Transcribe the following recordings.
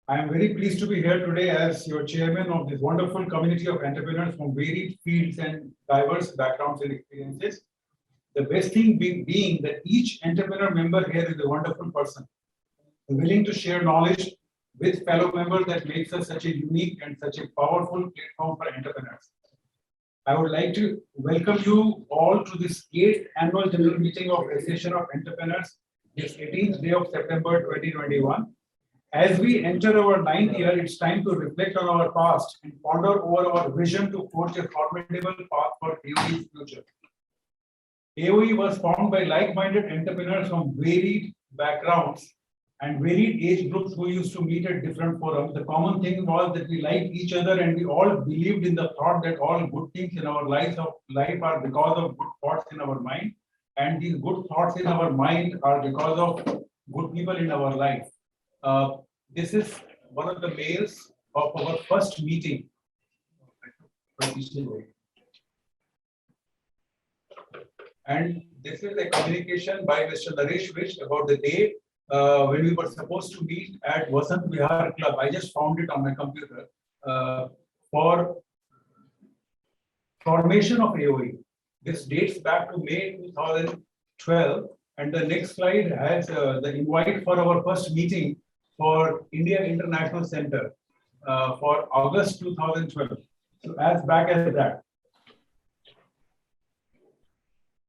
I am very pleased to be here today as your chairman of this wonderful community of entrepreneurs from varied fields and diverse backgrounds and experiences. The best thing being that each entrepreneur member here is a wonderful person, willing to share knowledge with fellow members that makes us such a unique and such a powerful platform for entrepreneurs. I would like to welcome you all to this 8th annual general meeting of Association of Entrepreneurs, this 18th day of September 2021. As we enter our 9th year, it's time to reflect on our past and ponder over our vision to forge a formidable path for AOE's future. AOE was formed by like-minded entrepreneurs from varied backgrounds and varied age groups who used to meet at different forums. The common thing was that we liked each other and we all believed in the thought that all good things in our life are because of good thoughts in our mind, and these good thoughts in our mind are because of good people in our life. This is one of the mails of our first meeting. And this is a communication by Mr. Naresh Vij about the day when we were supposed to meet at Vasant Vihar Club. I just found it on my computer for formation of AOE. This dates back to May 2012, and the next slide has the invite for our first meeting for India International Center for August 2012. So as back as that.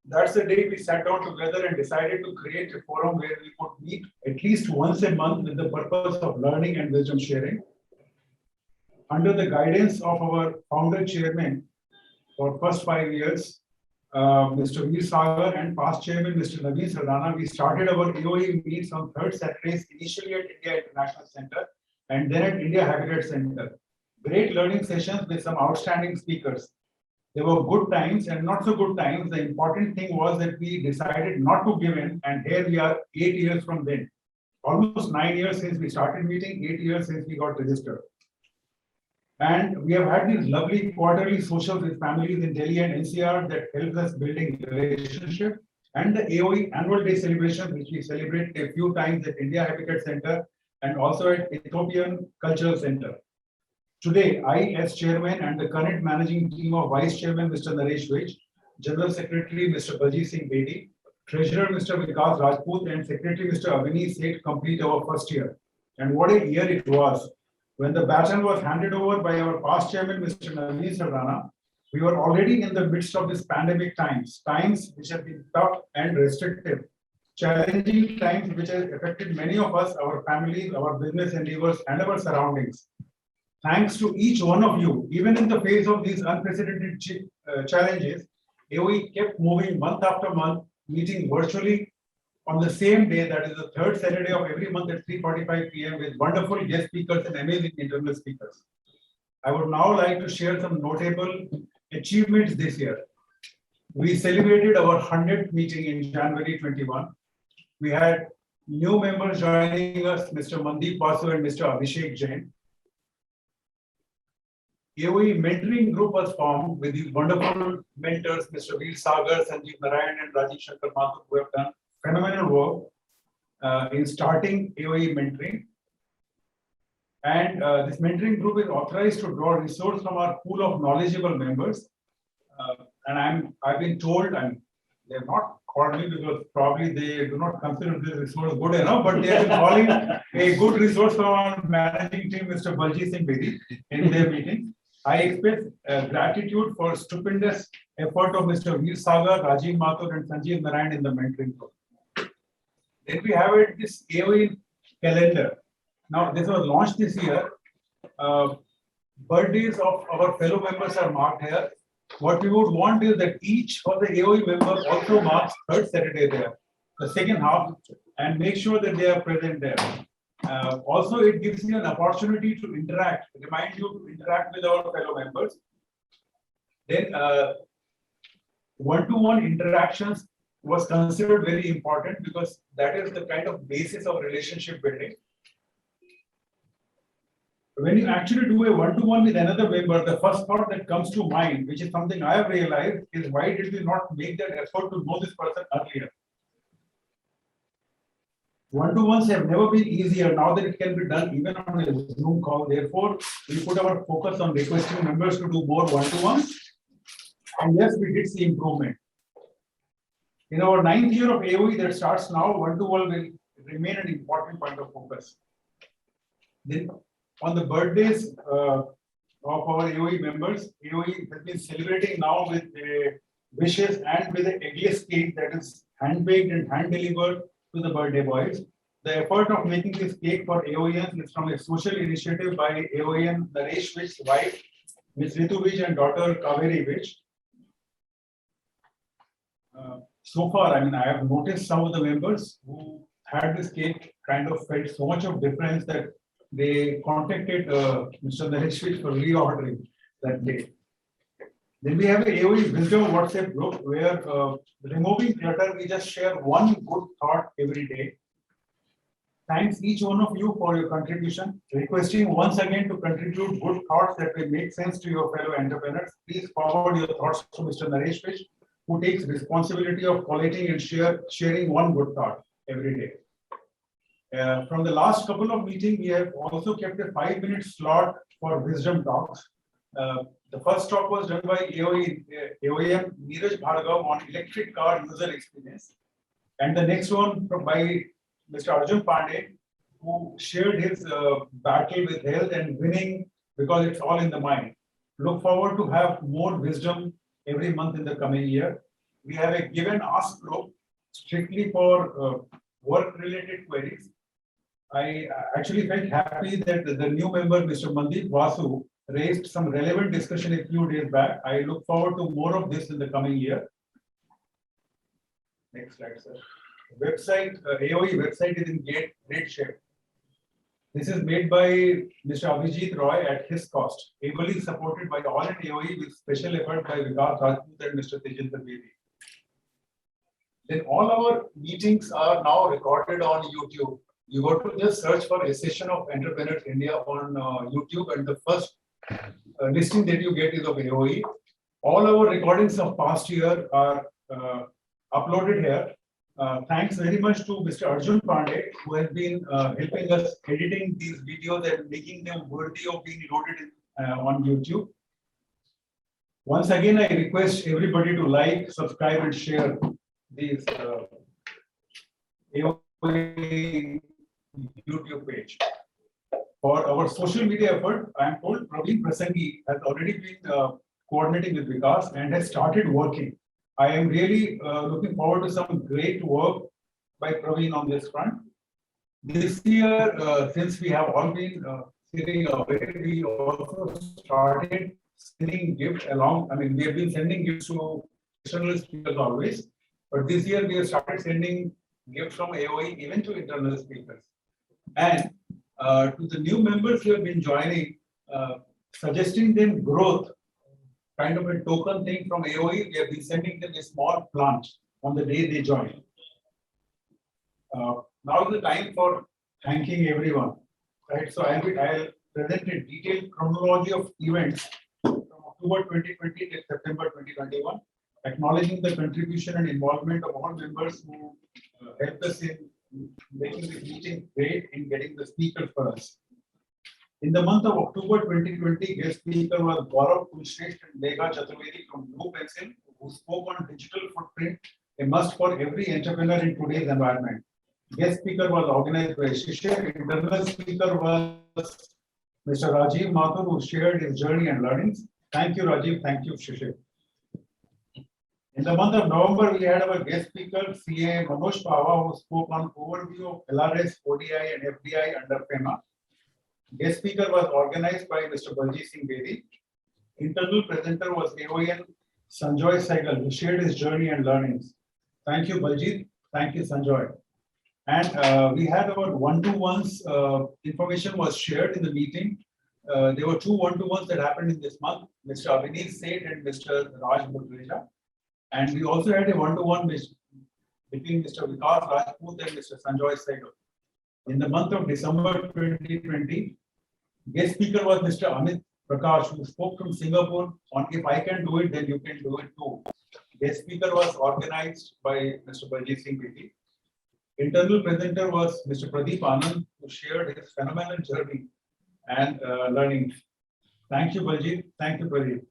That's the day we sat down together and decided to create a forum where we could meet at least once a month with the purpose of learning and wisdom sharing. Under the guidance of our founder chairman for first 5 years, Mr. Veer Sagar, and past chairman, Mr. Naveen Sardana, we started our AOE meets on third Saturdays, initially at India International Center and then at India Habitat Center. Great learning sessions with some outstanding speakers. There were good times and not so good times. The important thing was that we decided not to give in, and here we are 8 years from then. Almost 9 years since we started meeting, 8 years since we got registered. And we have had these lovely quarterly socials with families in Delhi and NCR that helps us building relationship, and the AOE annual day celebration, which we celebrate a few times at India Habitat Center and also at Ethiopian Cultural Center. Today, I, as chairman, and the current managing team of Vice Chairman Mr. Naresh Vij, General Secretary Mr. Baljeet Singh Bedi, Treasurer Mr. Vikas Rajput, and Secretary Mr. Avini Seth complete our first year. And what a year it was. When the baton was handed over by our past chairman, Mr. Naveen Sardana, we were already in the midst of this pandemic times which have been tough and restrictive, challenging times which have affected many of us, our families, our business endeavors, and our surroundings. Thanks to each one of you, even in the face of these unprecedented challenges, AOE kept moving month after month, meeting virtually on the same day, that is the third Saturday of every month at 3:45 p.m. with wonderful guest speakers and amazing internal speakers. I would now like to share some notable achievements this year. We celebrated our 100th meeting in January 21. We had new members joining us, Mr. Mandeep Basu and Mr. Abhishek Jain. AOE mentoring group was formed with these wonderful mentors, Mr. Veer Sagar, Sanjeev Narayan, and Rajiv Shankar Mathur, who have done phenomenal work in starting AOE mentoring. And this mentoring group is authorized to draw resources from our pool of knowledgeable members. And I've been told, and they have not called me because probably they do not consider this resource good enough, but they have been calling a good resource from our managing team, Mr. Baljeet Singh Bedi, in their meeting. I express gratitude for stupendous effort of Mr. Veer Sagar, Rajiv Mathur, and Sanjeev Narayan in the mentoring group. Then we have this AOE calendar. Now, this was launched this year. Birthdays of our fellow members are marked here. What we would want is that each of the AOE member also marks third Saturday there, the second half, and make sure that they are present there. Also, it gives you an opportunity to interact, remind you to interact with our fellow members. Then one-to-one interactions was considered very important because that is the kind of basis of relationship building. When you actually do a one-to-one with another member, the first thought that comes to mind, which is something I have realized, is why did we not make that effort to know this person earlier? One-to-ones have never been easier now that it can be done even on a Zoom call. Therefore, we put our focus on requesting members to do more one-to-ones. And yes, we did see improvement. In our 9th year of AOE that starts now, one-to-one will remain an important point of focus. Then, on the birthdays of our AOE members, AOE has been celebrating now with wishes and with the eggless cake that is hand-baked and hand-delivered to the birthday boys. The effort of making this cake for AOENs is from a social initiative by AOEN Naresh Vij's wife, Ms. Ritu Vij, and daughter Kaveri Vij. So far, I mean, I have noticed some of the members who had this cake kind of felt so much of difference that they contacted Mr. Naresh Vij for reordering that day. Then we have a AOE Wisdom WhatsApp group where removing clutter, we just share one good thought every day. Thanks each one of you for your contribution. Requesting once again to contribute good thoughts that will make sense to your fellow entrepreneurs. Please forward your thoughts to Mr. Naresh Vij, who takes responsibility of collating and sharing one good thought every day. From the last couple of meetings, we have also kept a 5-minute slot for wisdom talks. The first talk was done by AOEM Neeraj Bhargav on electric car user experience. And the next one by Mr. Arjun Pandey, who shared his battle with health and winning because it's all in the mind. Look forward to have more wisdom every month in the coming year. We have a give and ask group strictly for work-related queries. I actually felt happy that the new member, Mr. Mandeep Vasu, raised some relevant discussion a few days back. I look forward to more of this in the coming year. Next slide, sir. Website, AOE website is in great shape. This is made by Mr. Abhijit Roy at his cost, ably supported by all in AOE with special effort by Vikas Rajput and Mr. Tejinder Bedi. Then all our meetings are now recorded on YouTube. You got to just search for a session of Entrepreneurs India on YouTube, and the first listing that you get is of AOE. All our recordings of past year are uploaded here. Thanks very much to Mr. Arjun Pandey, who has been helping us editing these videos and making them worthy of being loaded on YouTube. Once again, I request everybody to like, subscribe, and share these AOE YouTube page. For our social media effort, I am told Praveen Prasangi has already been coordinating with Vikas and has started working. I am really looking forward to some great work by Praveen on this front. This year, since we have all been sitting away, we also started sending gifts along. I mean, we have been sending gifts to external speakers always, but this year we have started sending gifts from AOE even to internal speakers. And to the new members who have been joining, suggesting them growth, kind of a token thing from AOE, we have been sending them a small plant on the day they join. Now is the time for thanking everyone. Right, so I'll present a detailed chronology of events from October 2020 to September 2021, acknowledging the contribution and involvement of all members who helped us in making this meeting great in getting the speaker for us. In the month of October 2020, guest speaker was Gaurav Kulshresht and Megha Chaturvedi from Blue Pencil, who spoke on digital footprint, a must for every entrepreneur in today's environment. Guest speaker was organized by Shishir. Internal speaker was Mr. Rajiv Mathur, who shared his journey and learnings. Thank you, Rajiv. Thank you, Shishir. In the month of November, we had our guest speaker, CA Manoj Pahwa, who spoke on overview of LRS, ODI, and FDI under FEMA. Guest speaker was organized by Mr. Baljit Singh Bedi. Internal presenter was AOEN Sanjoy Saigal, who shared his journey and learnings. Thank you, Baljit. Thank you, Sanjoy. And we had our one-to-ones. Information was shared in the meeting. There were 2 one-to-ones that happened in this month, Mr. Abhineet Seth and Mr. Raj Mudreja. And we also had a one-to-one between Mr. Vikas Rajput and Mr. Sanjoy Saigal. In the month of December 2020, guest speaker was Mr. Amit Prakash, who spoke from Singapore on if I can do it, then you can do it too. Guest speaker was organized by Mr. Baljit Singh Bedi. Internal presenter was Mr. Pradeep Anand, who shared his phenomenal journey and learning. Thank you, Baljeet. Thank you, Pradeep.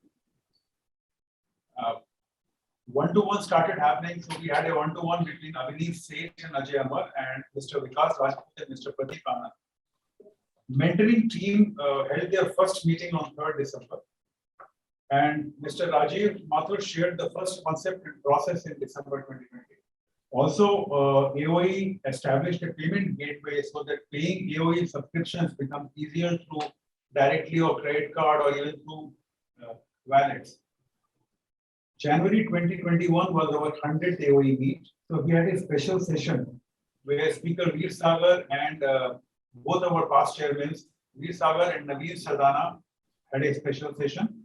One-to-one started happening. So we had a one-to-one between Abhineet Seth and Ajay Amar and Mr. Vikas Rajput and Mr. Pradeep Anand. Mentoring team held their first meeting on 3rd December. And Mr. Rajiv Mathur shared the first concept and process in December 2020. Also, AOE established a payment gateway so that paying AOE subscriptions becomes easier through directly or credit card or even through wallets. January 2021 was our 100th AOE meet. So we had a special session where Speaker Veer Sagar and both our past chairmen, Veer Sagar and Naveen Sardana, had a special session.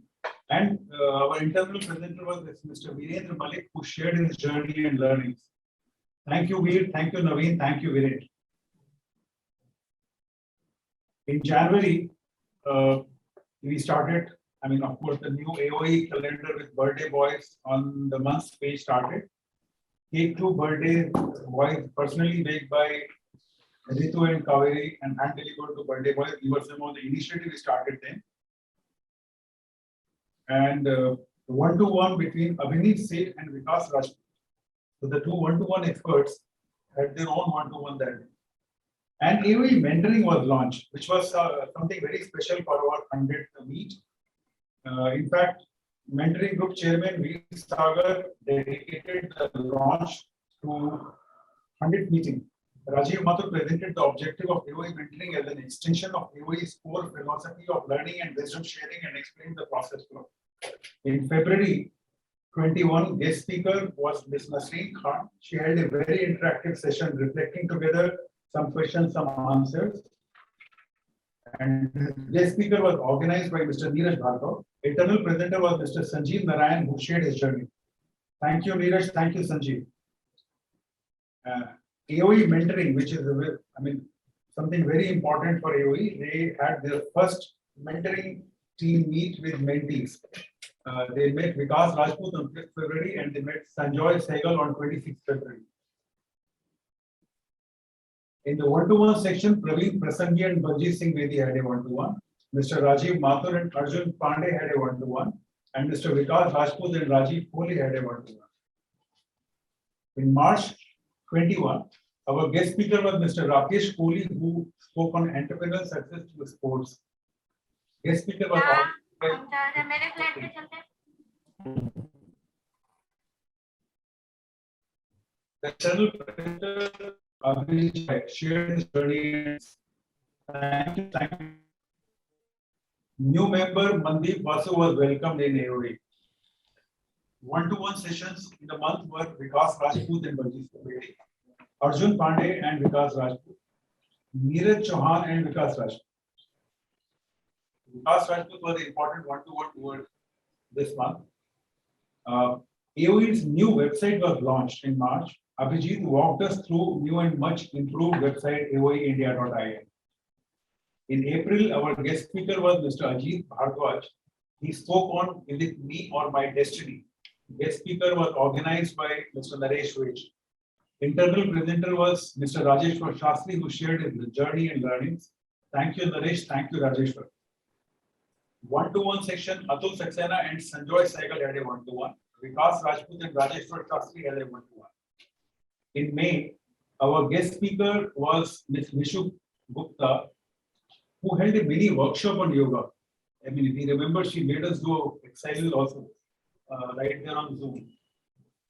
And our internal presenter was Mr. Virendra Malik, who shared his journey and learnings. Thank you, Veer. Thank you, Naveen. Thank you, Virendra. In January, we started, of course, the new AOE calendar with birthday boys on the month's page started. Cake to birthday boys personally baked by Ritu and Kaveri and hand delivered to birthday boys. We were some of the initiative we started then. And one-to-one between Abhineet Seth and Vikas Rajput. So the two one-to-one experts had their own one-to-one that day. And AOE mentoring was launched, which was something very special for our 100th meet. In fact, mentoring group chairman Veer Sagar dedicated the launch to 100th meeting. Rajiv Mathur presented the objective of AOE mentoring as an extension of AOE's core philosophy of learning and wisdom sharing and explained the process flow. In February 21, guest speaker was Ms. Nasreen Khan. She held a very interactive session reflecting together some questions, some answers. And the guest speaker was organized by Mr. Neeraj Bhargav. Internal presenter was Mr. Sanjeev Narayan, who shared his journey. Thank you, Neeraj. Thank you, Sanjeev. AOE mentoring, which is something very important for AOE. They had their first mentoring team meet with mentees. They met Vikas Rajput on 5th February and they met Sanjoy Sehgal on 26th February. In the one-to-one section, Praveen Prasangi and Baljeet Singh Bedi had a one-to-one. Mr. Rajiv Mathur and Arjun Pandey had a one-to-one. And Mr. Vikas Rajput and Rajiv Kohli had a one-to-one. In March 21, our guest speaker was Mr. Rakesh Kohli, who spoke on entrepreneurial success to sports. Guest speaker was the channel presenter Abhijit shared his journey. Thank you. New member Mandeep Vasu was welcomed in AOE. One-to-one sessions in the month were Vikas Rajput and Baljeet Singh, Arjun Pandey and Vikas Rajput, Neeraj Chauhan and Vikas Rajput. Vikas Rajput was an important one-to-one towards this month. AOE's new website was launched in March. Abhijit walked us through new and much improved website aoeindia.in. In April, our guest speaker was Mr. Ajit Bhardwaj. He spoke on Is It Me or My Destiny? Guest speaker was organized by Mr. Naresh Vij. Internal presenter was Mr. Rajeshwar Shastri, who shared his journey and learnings. Thank you, Naresh. Thank you, Rajeshwar. One-to-one section, Atul Saxena and Sanjoy Sehgal had a one-to-one. Vikas Rajput and Rajeshwar Shastri had a one-to-one. In May, our guest speaker was Ms. Vishu Gupta, who held a mini workshop on yoga. If you remember, she made us do exercises also, right there on Zoom.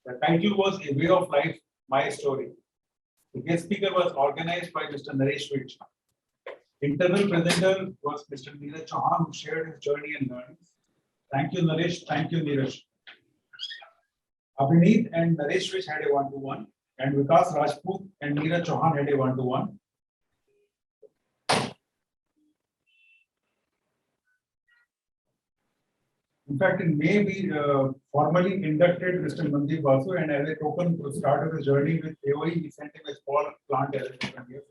The title was A Way of Life, My Story. The guest speaker was organized by Mr. Naresh Vij. Internal presenter was Mr. Neeraj Chauhan, who shared his journey and learnings. Thank you, Naresh. Thank you, Neeraj. Abhineet and Naresh Vij had a one-to-one, and Vikas Rajput and Neeraj Chauhan had a one-to-one. In fact, in May, we formally inducted Mr. Mandeep Vasu, and as a token to start his journey with AOE, we sent him a small plant element here.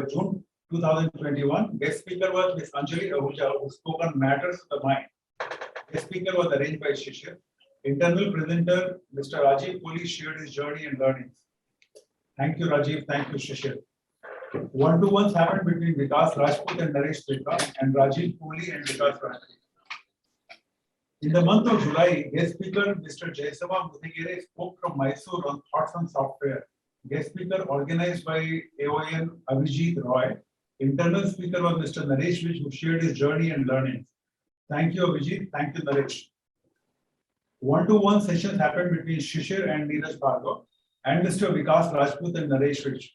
June 2021, guest speaker was Ms. Anjali Ahuja, who spoke on matters of the mind. Guest speaker was arranged by Shishir. Internal presenter, Mr. Rajiv Kohli shared his journey and learnings. Thank you, Rajiv. Thank you, Shishir. One-to-ones happened between Vikas Rajput and Naresh Pekar and Rajiv Kohli and Vikas Rajput. In the month of July, guest speaker Mr. Jaisava Muthigere spoke from Mysore on thoughts on software. Guest speaker organized by AON Abhijit Roy. Internal speaker was Mr. Naresh Vij, who shared his journey and learnings. Thank you, Abhijit. Thank you, Naresh. One-to-one sessions happened between Shishir and Neeraj Bhargav and Mr. Vikas Rajput and Naresh Vij.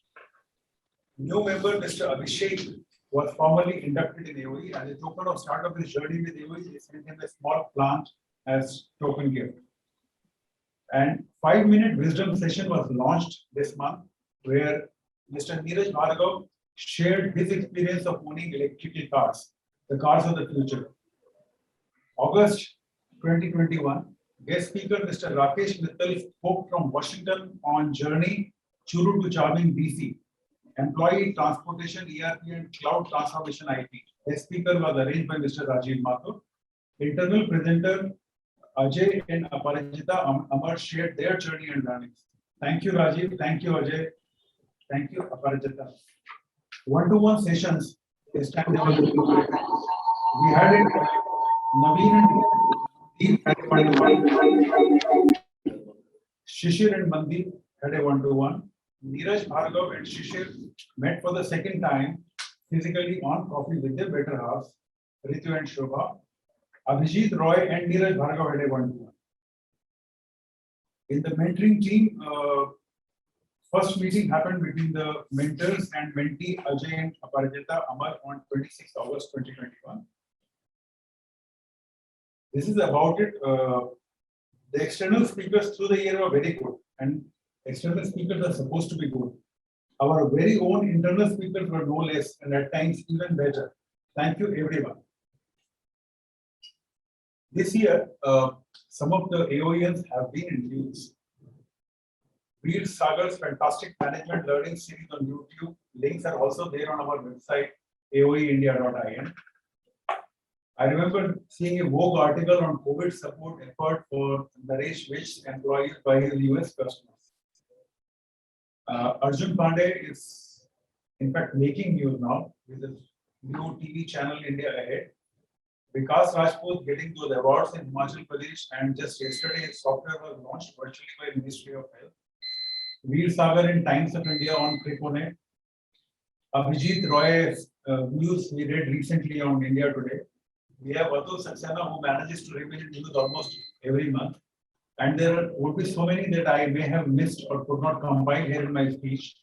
New member Mr. Abhishek was formally inducted in AOE, and the token of start of his journey with AOE is sent him a small plant as token gift. And 5-minute wisdom session was launched this month, where Mr. Neeraj Bhargav shared his experience of owning electrical cars, the cars of the future. August 2021, guest speaker Mr. Rakesh Mittal spoke from Washington on journey Churu to Charming DC. Employee Transportation, ERP and Cloud Transformation IT. The speaker was arranged by Mr. Rajiv Mathur. Internal presenter Ajay and Aparajita Amar shared their journey and learnings. Thank you, Rajiv. Thank you, Ajay. Thank you, Aparajita. One-to-one sessions this time they were we had it Naveen and Shishir and Mandeep had a one-to-one. Neeraj Bhargav and Shishir met for the second time physically on coffee with their better halves, Ritu and Shobha. Abhijit Roy and Neeraj Bhargav had a one-to-one. In the mentoring team, first meeting happened between the mentors and mentee Ajay and Aparajita Amar on 26 August 2021. This is about it. The external speakers through the year were very good, and external speakers are supposed to be good. Our very own internal speakers were no less, and at times even better. Thank you, everyone. This year, some of the AOENs have been in news. Veer Sagar's fantastic management learning series on YouTube. Links are also there on our website, aoeindia.in. I remember seeing a Vogue article on COVID support effort for Naresh Vij's employees by his US customers. Arjun Pandey is, in fact, making news now with his new TV channel India Ahead. Vikas Rajput getting those awards in Himachal Pradesh, and just yesterday his software was launched virtually by Ministry of Health. Veer Sagar in Times of India on Kripone. Abhijit Roy's news we read recently on India Today. We have Atul Saxena who manages to remain in news almost every month. And there would be so many that I may have missed or could not compile here in my speech.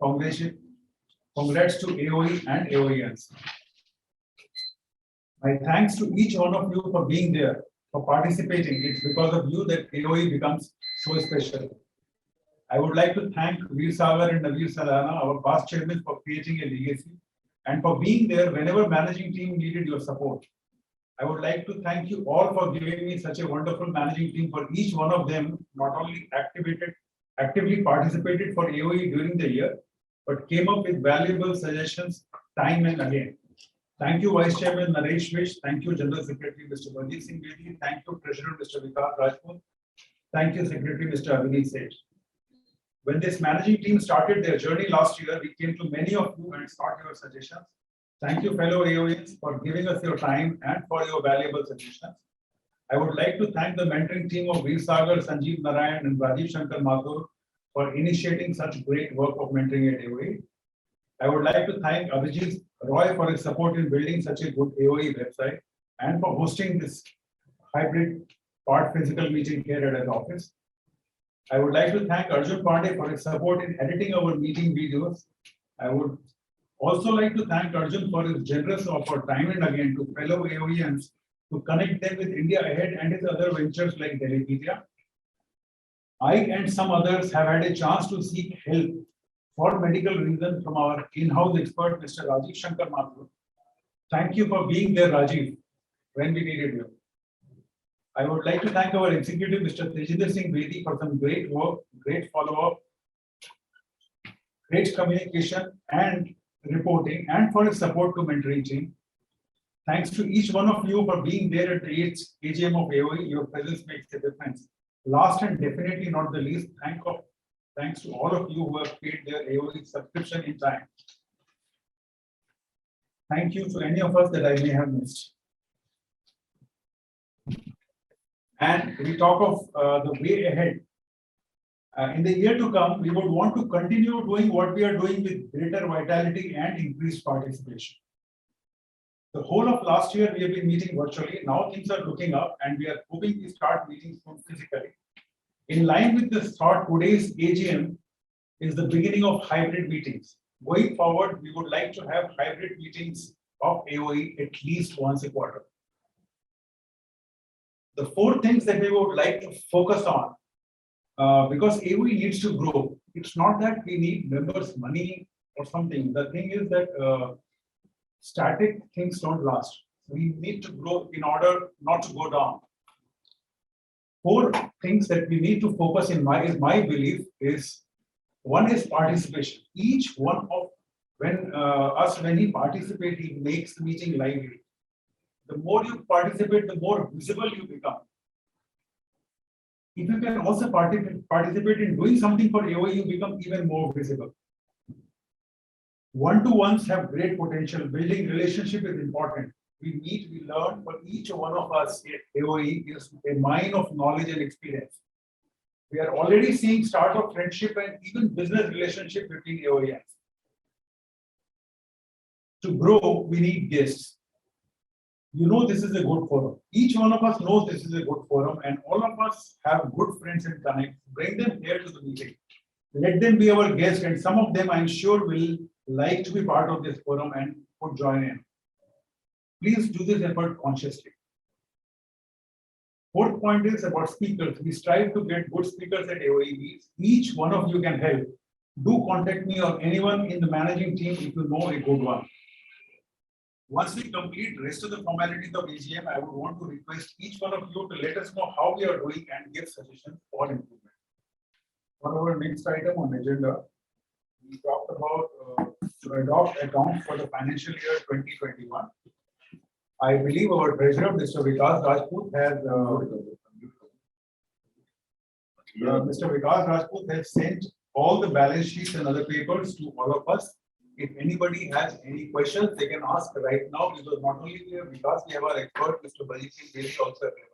Congrats to AOE and AOENs. My thanks to each one of you for being there, for participating. It's because of you that AOE becomes so special. I would like to thank Veer Sagar and Navir Salana, our past chairman, for creating a legacy and for being there whenever managing team needed your support. I would like to thank you all for giving me such a wonderful managing team. For each one of them, not only actively participated for AOE during the year, but came up with valuable suggestions time and again. Thank you, Vice Chairman Naresh Vij. Thank you, General Secretary Mr. Baljeet Singh Bedi. Thank you, Treasurer Mr. Vikas Rajput. Thank you, Secretary Mr. Avneet Seth. When this managing team started their journey last year, we came to many of you and sought your suggestions. Thank you, fellow AOEs, for giving us your time and for your valuable suggestions. I would like to thank the mentoring team of Veer Sagar, Sanjeev Narayan, and Rajiv Shankar Mathur for initiating such great work of mentoring at AOE. I would like to thank Abhijit Roy for his support in building such a good AOE website and for hosting this hybrid part physical meeting here at his office. I would like to thank Arjun Pandey for his support in editing our meeting videos. I would also like to thank Arjun for his generous offer time and again to fellow AOENs to connect them with India Ahead and his other ventures like Delepedia. I and some others have had a chance to seek help for medical reasons from our in-house expert, Mr. Rajiv Shankar Mathur. Thank you for being there, Rajiv, when we needed you. I would like to thank our executive, Mr. Tejinder Singh Bedi, for some great work, great follow-up, great communication and reporting, and for his support to mentoring team. Thanks to each one of you for being there at the AGM of AOE. Your presence makes a difference. Last and definitely not the least, thanks to all of you who have paid their AOE subscription in time. Thank you to any of us that I may have missed. And we talk of the way ahead. In the year to come, we would want to continue doing what we are doing with greater vitality and increased participation. The whole of last year, we have been meeting virtually. Now things are looking up and we are hoping to start meeting soon physically. In line with this thought, today's AGM is the beginning of hybrid meetings. Going forward, we would like to have hybrid meetings of AOE at least once a quarter. The 4 things that we would like to focus on, because AOE needs to grow. It's not that we need members' money or something. The thing is that static things don't last. We need to grow in order not to go down. 4 things that we need to focus in my belief is, one is participation. Each one of when he participates, he makes the meeting lively. The more you participate, the more visible you become. If you can also participate in doing something for AOE, you become even more visible. One-to-ones have great potential. Building relationship is important. We meet, we learn, but each one of us at AOE is a mine of knowledge and experience. We are already seeing start of friendship and even business relationship between AOEs. To grow, we need guests. You know this is a good forum. Each one of us knows this is a good forum, and all of us have good friends and connect. Bring them here to the meeting. Let them be our guests, and some of them I'm sure will like to be part of this forum and would join in. Please do this effort consciously. 4th point is about speakers. We strive to get good speakers at AOE. Each one of you can help. Do contact me or anyone in the managing team if you know a good one. Once we complete the rest of the formalities of AGM, I would want to request each one of you to let us know how we are doing and give suggestions for improvement. For our next item on the agenda, we talked about to adopt accounts for the financial year 2021. I believe our treasurer, Mr. Vikas Rajput, Mr. Vikas Rajput has sent all the balance sheets and other papers to all of us. If anybody has any questions, they can ask right now, because not only we have Vikas, we have our expert, Mr. Bajit Singh Devi, also available.